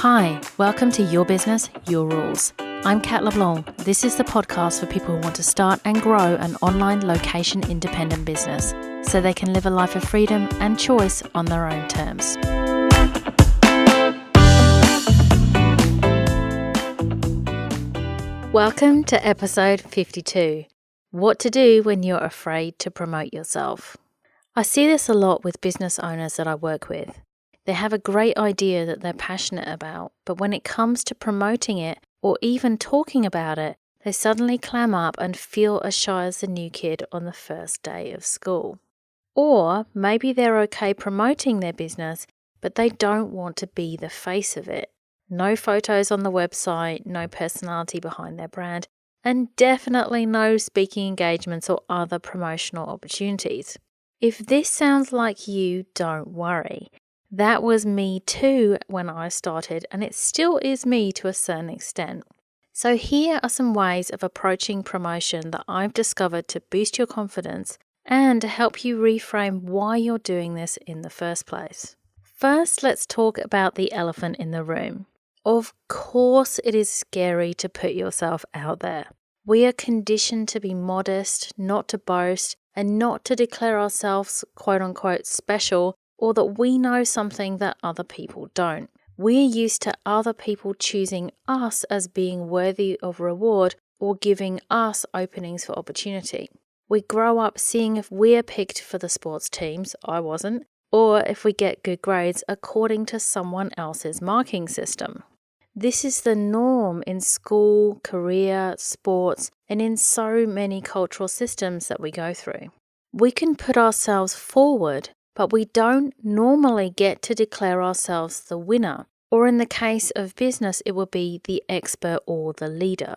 Hi, welcome to Your Business, Your Rules. I'm Kat LeBlanc. This is the podcast for people who want to start and grow an online location-independent business so they can live a life of freedom and choice on their own terms. Welcome to episode 52, What to Do When You're Afraid to Promote Yourself. I see this a lot with business owners that I work with. They have a great idea that they're passionate about, but when it comes to promoting it or even talking about it, they suddenly clam up and feel as shy as the new kid on the first day of school. Or maybe they're okay promoting their business, but they don't want to be the face of it. No photos on the website, no personality behind their brand, and definitely no speaking engagements or other promotional opportunities. If this sounds like you, don't worry. That was me too when I started, and it still is me to a certain extent. So here are some ways of approaching promotion that I've discovered to boost your confidence and to help you reframe why you're doing this in the first place. First, let's talk about the elephant in the room. Of course, it is scary to put yourself out there. We are conditioned to be modest, not to boast, and not to declare ourselves quote unquote special, or that we know something that other people don't. We're used to other people choosing us as being worthy of reward or giving us openings for opportunity. We grow up seeing if we're picked for the sports teams, I wasn't, or if we get good grades according to someone else's marking system. This is the norm in school, career, sports, and in so many cultural systems that we go through. We can put ourselves forward, but we don't normally get to declare ourselves the winner, or in the case of business, it will be the expert or the leader.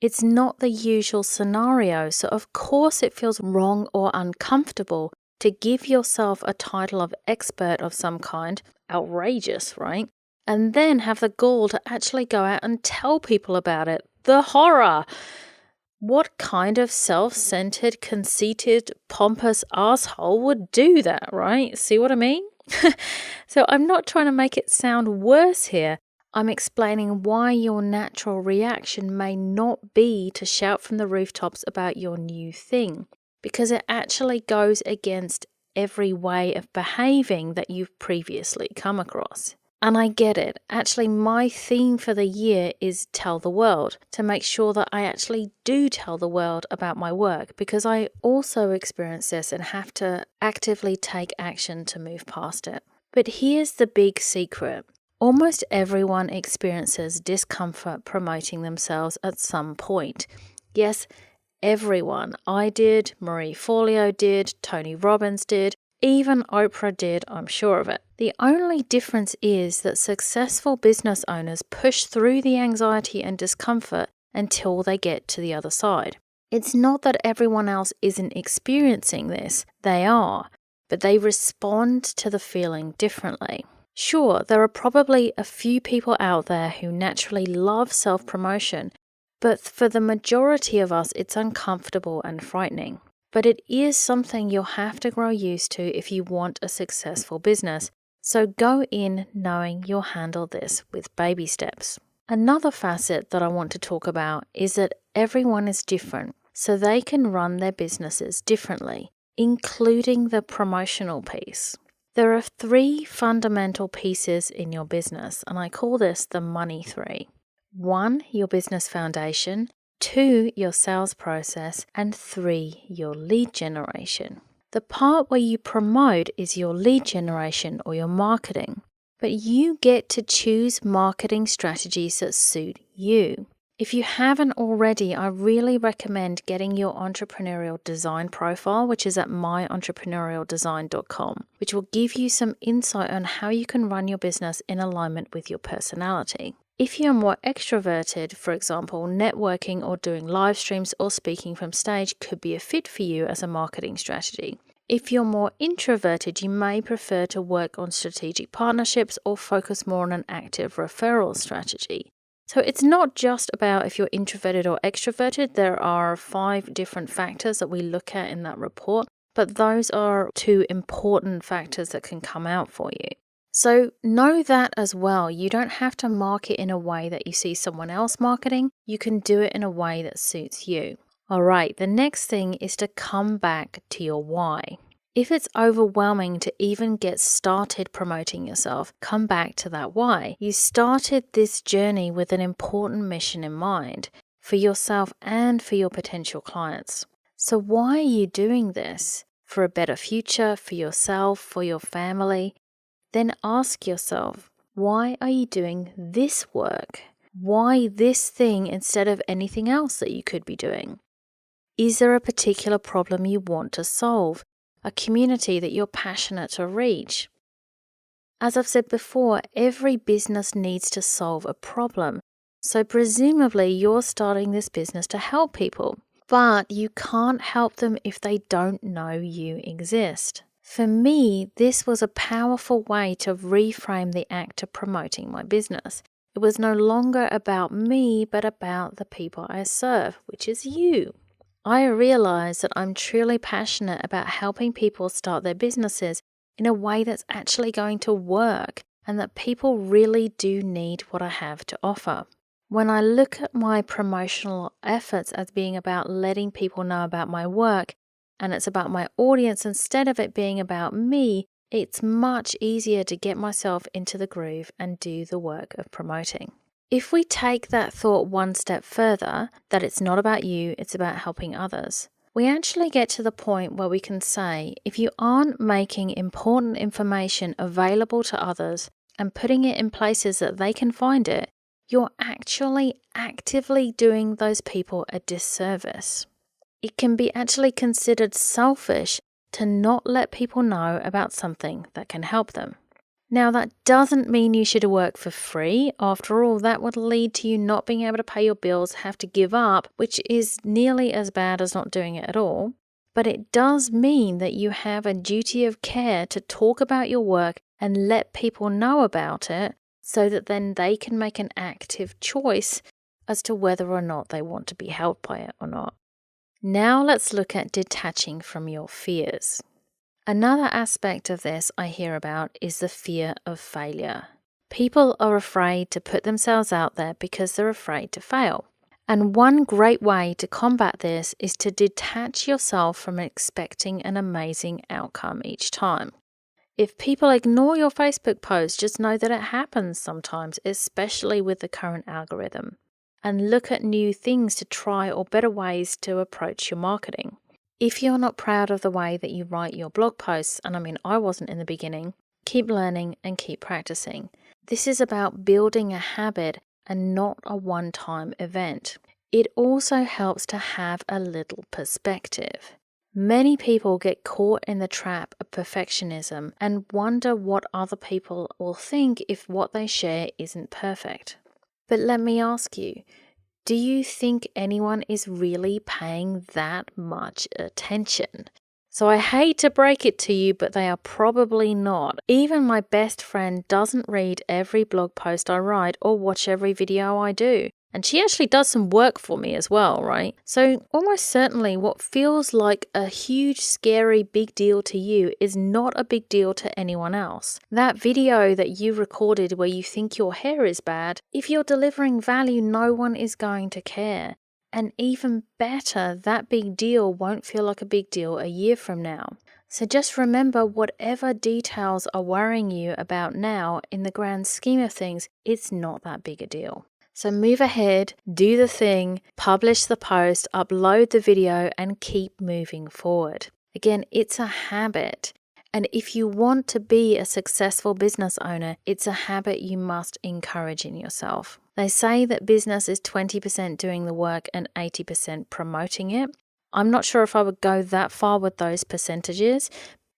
It's not the usual scenario, so of course it feels wrong or uncomfortable to give yourself a title of expert of some kind, outrageous, right? And then have the gall to actually go out and tell people about it. The horror! What kind of self-centered, conceited, pompous asshole would do that, right? See what I mean? So I'm not trying to make it sound worse here. I'm explaining why your natural reaction may not be to shout from the rooftops about your new thing, because it actually goes against every way of behaving that you've previously come across. And I get it. Actually, my theme for the year is tell the world, to make sure that I actually do tell the world about my work, because I also experience this and have to actively take action to move past it. But here's the big secret. Almost everyone experiences discomfort promoting themselves at some point. Yes, everyone. I did, Marie Forleo did, Tony Robbins did, even Oprah did, I'm sure of it. The only difference is that successful business owners push through the anxiety and discomfort until they get to the other side. It's not that everyone else isn't experiencing this, they are, but they respond to the feeling differently. Sure, there are probably a few people out there who naturally love self-promotion, but for the majority of us, it's uncomfortable and frightening. But it is something you'll have to grow used to if you want a successful business. So go in knowing you'll handle this with baby steps. Another facet that I want to talk about is that everyone is different, so they can run their businesses differently, including the promotional piece. There are 3 fundamental pieces in your business, and I call this the money 3. 1, your business foundation. 2, your sales process, and 3, your lead generation. The part where you promote is your lead generation or your marketing, but you get to choose marketing strategies that suit you. If you haven't already, I really recommend getting your entrepreneurial design profile, which is at myentrepreneurialdesign.com, which will give you some insight on how you can run your business in alignment with your personality. If you're more extroverted, for example, networking or doing live streams or speaking from stage could be a fit for you as a marketing strategy. If you're more introverted, you may prefer to work on strategic partnerships or focus more on an active referral strategy. So it's not just about if you're introverted or extroverted. There are 5 different factors that we look at in that report, but those are 2 important factors that can come out for you. So know that as well. You don't have to market in a way that you see someone else marketing. You can do it in a way that suits you. All right, the next thing is to come back to your why. If it's overwhelming to even get started promoting yourself, come back to that why. You started this journey with an important mission in mind for yourself and for your potential clients. So why are you doing this? For a better future, for yourself, for your family? Then ask yourself, why are you doing this work? Why this thing instead of anything else that you could be doing? Is there a particular problem you want to solve? A community that you're passionate to reach? As I've said before, every business needs to solve a problem. So presumably you're starting this business to help people, but you can't help them if they don't know you exist. For me, this was a powerful way to reframe the act of promoting my business. It was no longer about me, but about the people I serve, which is you. I realize that I'm truly passionate about helping people start their businesses in a way that's actually going to work and that people really do need what I have to offer. When I look at my promotional efforts as being about letting people know about my work and it's about my audience instead of it being about me, it's much easier to get myself into the groove and do the work of promoting. If we take that thought one step further, that it's not about you, it's about helping others, we actually get to the point where we can say, if you aren't making important information available to others and putting it in places that they can find it, you're actually actively doing those people a disservice. It can be actually considered selfish to not let people know about something that can help them. Now, that doesn't mean you should work for free. After all, that would lead to you not being able to pay your bills, have to give up, which is nearly as bad as not doing it at all. But it does mean that you have a duty of care to talk about your work and let people know about it so that then they can make an active choice as to whether or not they want to be helped by it or not. Now let's look at detaching from your fears. Another aspect of this I hear about is the fear of failure. People are afraid to put themselves out there because they're afraid to fail. And one great way to combat this is to detach yourself from expecting an amazing outcome each time. If people ignore your Facebook post, just know that it happens sometimes, especially with the current algorithm. And look at new things to try or better ways to approach your marketing. If you're not proud of the way that you write your blog posts, and I mean I wasn't in the beginning, keep learning and keep practicing. This is about building a habit and not a one-time event. It also helps to have a little perspective. Many people get caught in the trap of perfectionism and wonder what other people will think if what they share isn't perfect. But let me ask you, do you think anyone is really paying that much attention? So I hate to break it to you, but they are probably not. Even my best friend doesn't read every blog post I write or watch every video I do. And she actually does some work for me as well, right? So almost certainly what feels like a huge, scary, big deal to you is not a big deal to anyone else. That video that you recorded where you think your hair is bad, if you're delivering value, no one is going to care. And even better, that big deal won't feel like a big deal a year from now. So just remember, whatever details are worrying you about now, in the grand scheme of things, it's not that big a deal. So move ahead, do the thing, publish the post, upload the video, and keep moving forward. Again, it's a habit. And if you want to be a successful business owner, it's a habit you must encourage in yourself. They say that business is 20% doing the work and 80% promoting it. I'm not sure if I would go that far with those percentages,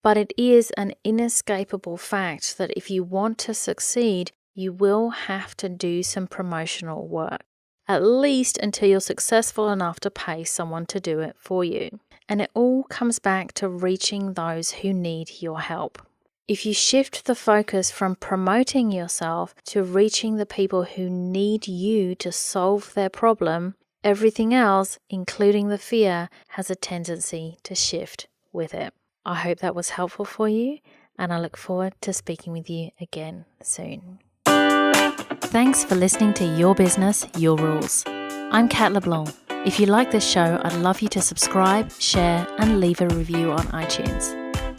but it is an inescapable fact that if you want to succeed, you will have to do some promotional work, at least until you're successful enough to pay someone to do it for you. And it all comes back to reaching those who need your help. If you shift the focus from promoting yourself to reaching the people who need you to solve their problem, everything else, including the fear, has a tendency to shift with it. I hope that was helpful for you, and I look forward to speaking with you again soon. Thanks for listening to Your Business, Your Rules. I'm Kat LeBlanc. If you like this show, I'd love you to subscribe, share, and leave a review on iTunes.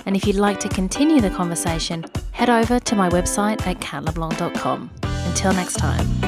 And if you'd like to continue the conversation, head over to my website at katleblanc.com. Until next time.